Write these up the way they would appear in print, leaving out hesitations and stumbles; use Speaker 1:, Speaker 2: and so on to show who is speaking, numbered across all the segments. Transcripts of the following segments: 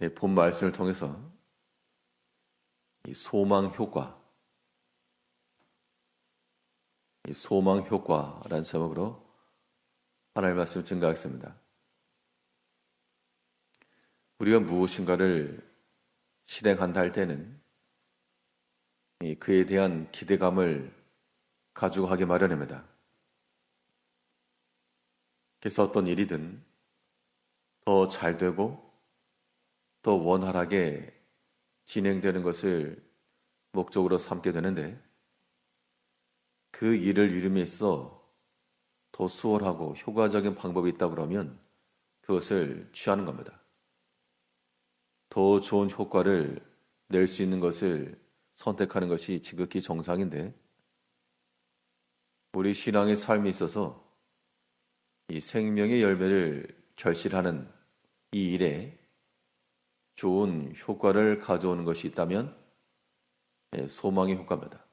Speaker 1: 본 말씀을 통해서 이 소망 효과라는 제목으로 하나님의 말씀을 증거하겠습니다. 우리가 무엇인가를 실행한다 할 때는 그에 대한 기대감을 가지고 하기 마련입니다. 그래서 어떤 일이든 더 잘 되고 더 원활하게 진행되는 것을 목적으로 삼게 되는데, 그 일을 이룸에 있어 더 수월하고 효과적인 방법이 있다 그러면 그것을 취하는 겁니다. 더 좋은 효과를 낼 수 있는 것을 선택하는 것이 지극히 정상인데, 우리 신앙의 삶에 있어서 이 생명의 열매를 결실하는 이 일에 좋은 효과를 가져오는 것이 있다면 소망의 효과입니다.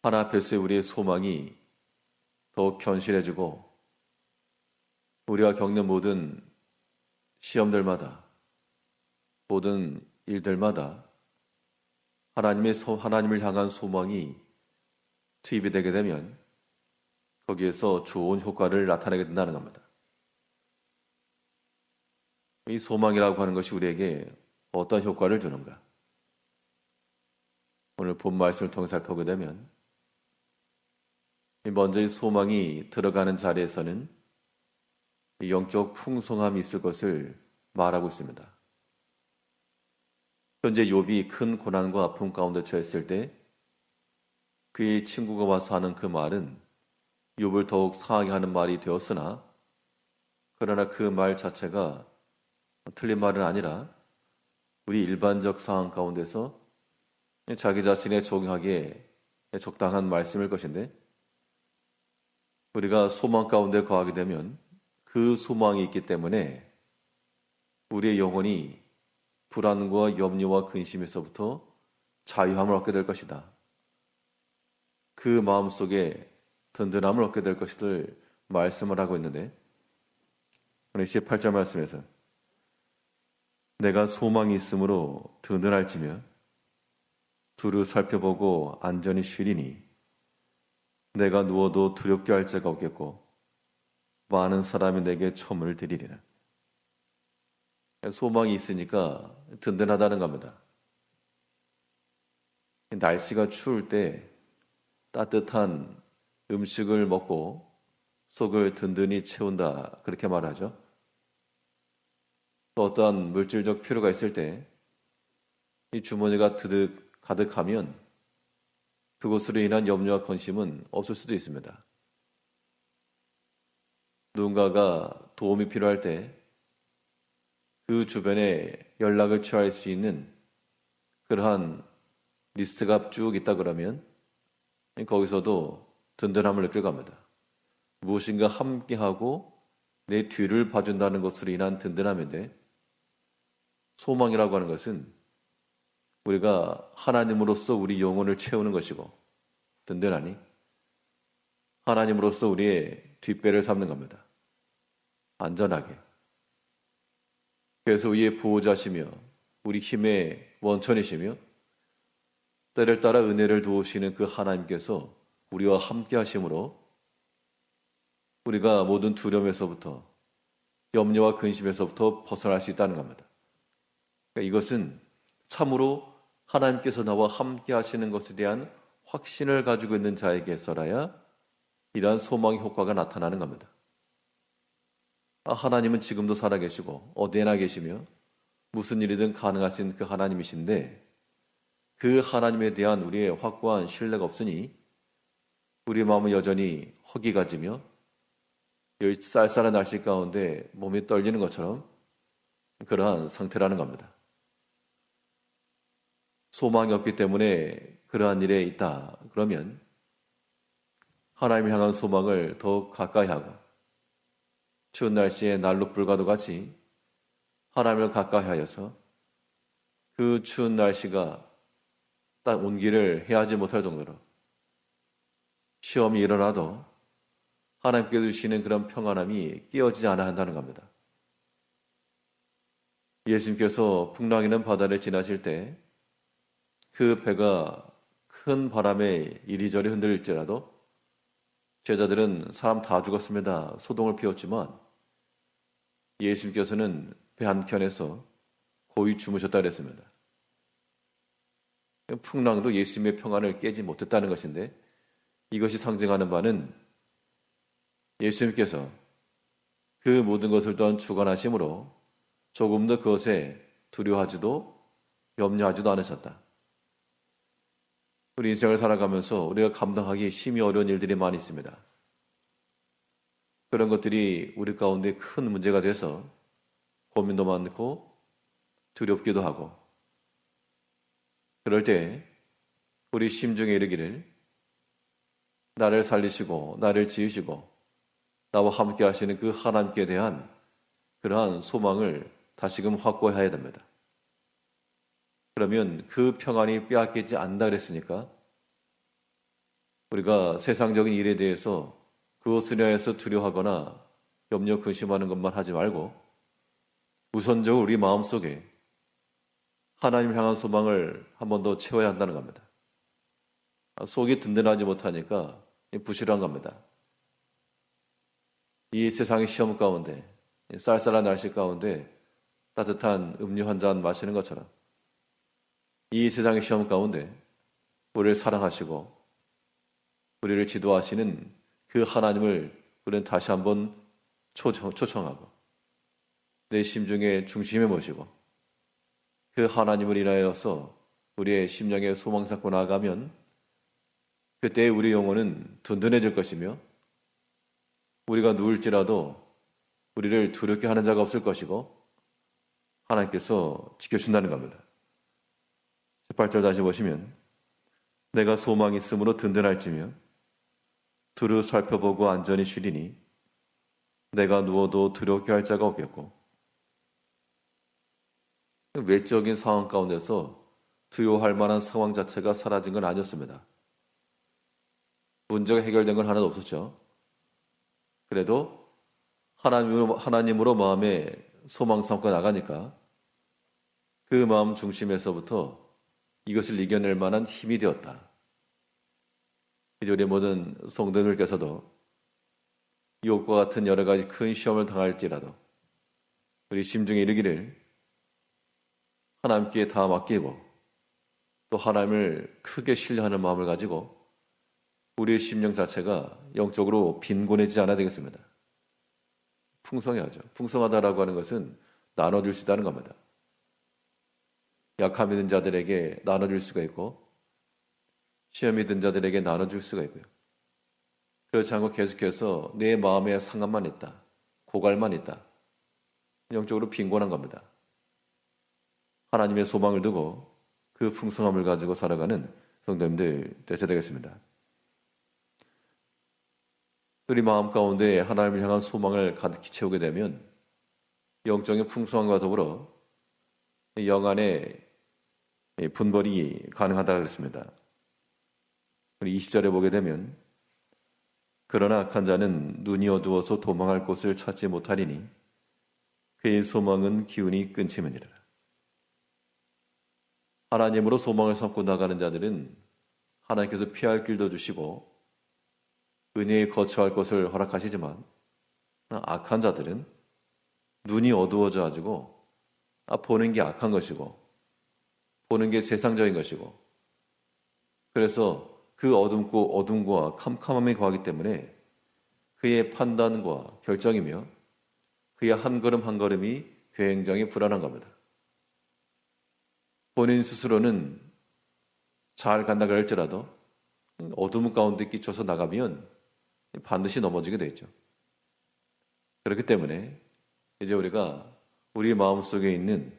Speaker 1: 하나 앞에서의 우리의 소망이 더욱 견실해지고, 우리가 겪는 모든 시험들마다, 모든 일들마다 하나님을 향한 소망이 투입이 되게 되면 거기에서 좋은 효과를 나타내게 된다는 겁니다. 이 소망이라고 하는 것이 우리에게 어떤 효과를 주는가? 오늘 본 말씀을 통해 살펴보게 되면, 먼저 이 소망이 들어가는 자리에서는 영적 풍성함이 있을 것을 말하고 있습니다. 현재 욥이 큰 고난과 아픔 가운데 처했을 때 그의 친구가 와서 하는 그 말은 욥을 더욱 상하게 하는 말이 되었으나, 그러나 그 말 자체가 틀린 말은 아니라 우리 일반적 상황 가운데서 자기 자신에 적용하기에 적당한 말씀일 것인데, 우리가 소망 가운데 거하게 되면 그 소망이 있기 때문에 우리의 영혼이 불안과 염려와 근심에서부터 자유함을 얻게 될 것이다. 그 마음속에 든든함을 얻게 될 것을 말씀을 하고 있는데, 오늘 18절 말씀에서 내가 소망이 있으므로 든든할지며 두루 살펴보고 안전히 쉬리니 내가 누워도 두렵게 할 자가 없겠고 많은 사람이 내게 첨을 드리리라. 소망이 있으니까 든든하다는 겁니다. 날씨가 추울 때 따뜻한 음식을 먹고 속을 든든히 채운다, 그렇게 말하죠. 또 어떠한 물질적 필요가 있을 때 이 주머니가 가득하면 그것으로 인한 염려와 근심은 없을 수도 있습니다. 누군가가 도움이 필요할 때 그 주변에 연락을 취할 수 있는 그러한 리스트가 쭉 있다 그러면 거기서도 든든함을 느낄 겁니다. 무엇인가 함께하고 내 뒤를 봐준다는 것으로 인한 든든함인데, 소망이라고 하는 것은 우리가 하나님으로서 우리 영혼을 채우는 것이고, 든든하니 하나님으로서 우리의 뒷배를 삼는 겁니다. 안전하게. 그래서 우리의 보호자시며 우리 힘의 원천이시며 때를 따라 은혜를 도우시는 그 하나님께서 우리와 함께 하심으로 우리가 모든 두려움에서부터, 염려와 근심에서부터 벗어날 수 있다는 겁니다. 그러니까 이것은 참으로 하나님께서 나와 함께 하시는 것에 대한 확신을 가지고 있는 자에게서라야 이러한 소망의 효과가 나타나는 겁니다. 하나님은 지금도 살아계시고 어디에나 계시며 무슨 일이든 가능하신 그 하나님이신데, 그 하나님에 대한 우리의 확고한 신뢰가 없으니 우리 마음은 여전히 허기가지며 여기 쌀쌀한 날씨 가운데 몸이 떨리는 것처럼 그러한 상태라는 겁니다. 소망이 없기 때문에 그러한 일에 있다 그러면 하나님을 향한 소망을 더욱 가까이 하고, 추운 날씨에 난로불과도 같이 하나님을 가까이 하여서 그 추운 날씨가 딱 온기를 해하지 못할 정도로 시험이 일어나도 하나님께서 주시는 그런 평안함이 깨어지지 않아야 한다는 겁니다. 예수님께서 풍랑이는 바다를 지나실 때 그 배가 큰 바람에 이리저리 흔들릴지라도 제자들은 사람 다 죽었습니다. 소동을 피웠지만 예수님께서는 배 한켠에서 고이 주무셨다 그랬습니다. 풍랑도 예수님의 평안을 깨지 못했다는 것인데 이것이 상징하는 바는 예수님께서 그 모든 것을 또한 주관하심으로 조금 더 그것에 두려워하지도 염려하지도 않으셨다. 우리 인생을 살아가면서 우리가 감당하기 심히 어려운 일들이 많이 있습니다. 그런 것들이 우리 가운데 큰 문제가 돼서 고민도 많고 두렵기도 하고 그럴 때 우리 심중에 이르기를 나를 살리시고 나를 지으시고 나와 함께 하시는 그 하나님께 대한 그러한 소망을 다시금 확고해야 됩니다. 그러면 그 평안이 빼앗기지 않는다 그랬으니까 우리가 세상적인 일에 대해서 그것을 위해서 두려워하거나 염려 근심하는 것만 하지 말고 우선적으로 우리 마음속에 하나님 향한 소망을 한 번 더 채워야 한다는 겁니다. 속이 든든하지 못하니까 부실한 겁니다. 이 세상의 시험 가운데 쌀쌀한 날씨 가운데 따뜻한 음료 한 잔 마시는 것처럼 이 세상의 시험 가운데 우리를 사랑하시고 우리를 지도하시는 그 하나님을 우리는 다시 한번 초청하고 내 심중의 중심에 모시고 그 하나님을 인하여서 우리의 심령에 소망 삼고 나아가면 그때 우리 영혼은 든든해질 것이며 우리가 누울지라도 우리를 두렵게 하는 자가 없을 것이고 하나님께서 지켜준다는 겁니다. 18절 다시 보시면 내가 소망이 있으므로 든든할지며 두루 살펴보고 안전히 쉬리니 내가 누워도 두렵게 할 자가 없겠고 외적인 상황 가운데서 두려워할 만한 상황 자체가 사라진 건 아니었습니다. 문제가 해결된 건 하나도 없었죠. 그래도 하나님으로 마음에 소망 삼고 나가니까 그 마음 중심에서부터 이것을 이겨낼 만한 힘이 되었다. 이제 우리 모든 성도님께서도 유혹과 같은 여러 가지 큰 시험을 당할지라도 우리 심중에 이르기를 하나님께 다 맡기고 또 하나님을 크게 신뢰하는 마음을 가지고 우리의 심령 자체가 영적으로 빈곤해지지 않아야 되겠습니다. 풍성해야죠. 풍성하다라고 하는 것은 나눠줄 수 있다는 겁니다. 약함이 든 자들에게 나눠줄 수가 있고 시험이 든 자들에게 나눠줄 수가 있고요. 그렇지 않고 계속해서 내 마음에 상함만 있다. 고갈만 있다. 영적으로 빈곤한 겁니다. 하나님의 소망을 두고 그 풍성함을 가지고 살아가는 성도님들 되셔야 되겠습니다. 우리 마음 가운데 하나님을 향한 소망을 가득히 채우게 되면 영적인 풍성함과 더불어 영 안에 분별이 가능하다고 했습니다. 우리 20절에 보게 되면 그러나 악한 자는 눈이 어두워서 도망할 곳을 찾지 못하리니 그의 소망은 기운이 끊기느니라. 하나님으로 소망을 삼고 나가는 자들은 하나님께서 피할 길도 주시고 은혜에 거처할 것을 허락하시지만 악한 자들은 눈이 어두워져 가지고 보는 게 악한 것이고 보는 게 세상적인 것이고 그래서 그 어둠과 캄캄함이 거하기 때문에 그의 판단과 결정이며 그의 한 걸음 한 걸음이 굉장히 불안한 겁니다. 본인 스스로는 잘 간다 그럴지라도 어둠 가운데 끼쳐서 나가면 반드시 넘어지게 되죠. 그렇기 때문에 이제 우리가 우리 마음속에 있는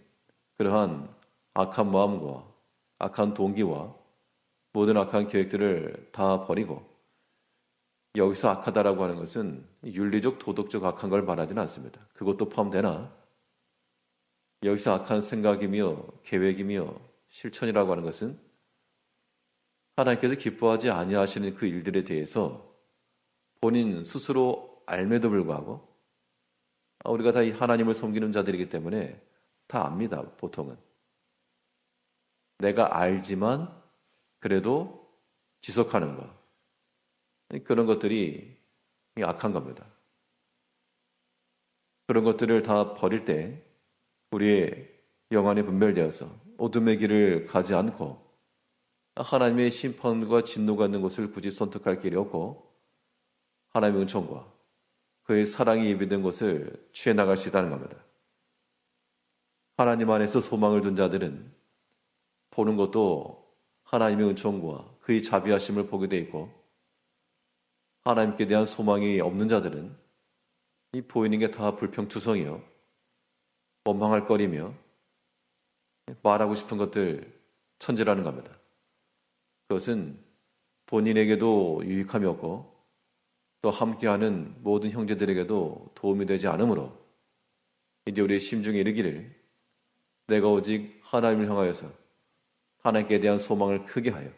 Speaker 1: 그러한 악한 마음과 악한 동기와 모든 악한 계획들을 다 버리고 여기서 악하다라고 하는 것은 윤리적 도덕적 악한 걸 말하지는 않습니다. 그것도 포함되나 여기서 악한 생각이며 계획이며 실천이라고 하는 것은 하나님께서 기뻐하지 아니하시는 그 일들에 대해서 본인 스스로 알매도 불구하고 우리가 다 이 하나님을 섬기는 자들이기 때문에 다 다 압니다, 보통은. 내가 알지만 그래도 지속하는 것. 그런 것들이 악한 겁니다. 그런 것들을 다 버릴 때 우리의 영안이 분별되어서 어둠의 길을 가지 않고 하나님의 심판과 진노가 있는 곳을 굳이 선택할 길이 없고 하나님의 은총과 그의 사랑이 예비된 곳을 취해 나갈 수 있다는 겁니다. 하나님 안에서 소망을 둔 자들은 보는 것도 하나님의 은총과 그의 자비하심을 보게 돼 있고, 하나님께 대한 소망이 없는 자들은 이 보이는 게 다 불평투성이요, 원망할 거리며 말하고 싶은 것들 천재라는 겁니다. 그것은 본인에게도 유익함이 없고 또 함께하는 모든 형제들에게도 도움이 되지 않으므로 이제 우리의 심중에 이르기를 내가 오직 하나님을 향하여서 하나님께 대한 소망을 크게 하여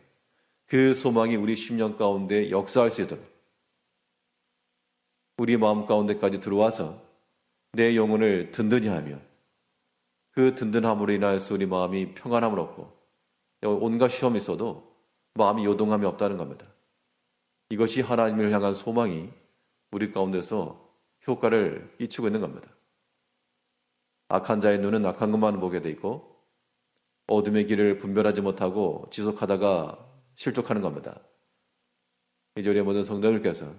Speaker 1: 그 소망이 우리 심령 가운데 역사할 수 있도록 우리 마음 가운데까지 들어와서 내 영혼을 든든히 하며 그 든든함으로 인하여서 우리 마음이 평안함을 얻고 온갖 시험이 있어도 마음이 요동함이 없다는 겁니다. 이것이 하나님을 향한 소망이 우리 가운데서 효과를 끼치고 있는 겁니다. 악한 자의 눈은 악한 것만 보게 돼 있고 어둠의 길을 분별하지 못하고 지속하다가 실족하는 겁니다. 이제 우리 모든 성도들께서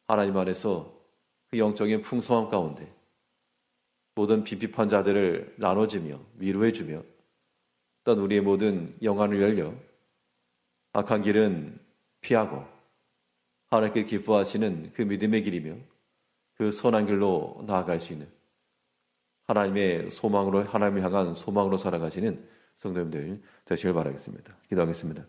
Speaker 1: 하나님 안에서 그 영적인 풍성함 가운데 모든 빈핍한 자들을 나눠주며 위로해주며 또한 우리의 모든 영안을 열려 악한 길은 피하고 하나님께 기뻐하시는 그 믿음의 길이며 그 선한 길로 나아갈 수 있는 하나님의 소망으로, 하나님을 향한 소망으로 살아가시는 성도님들 되시길 바라겠습니다. 기도하겠습니다.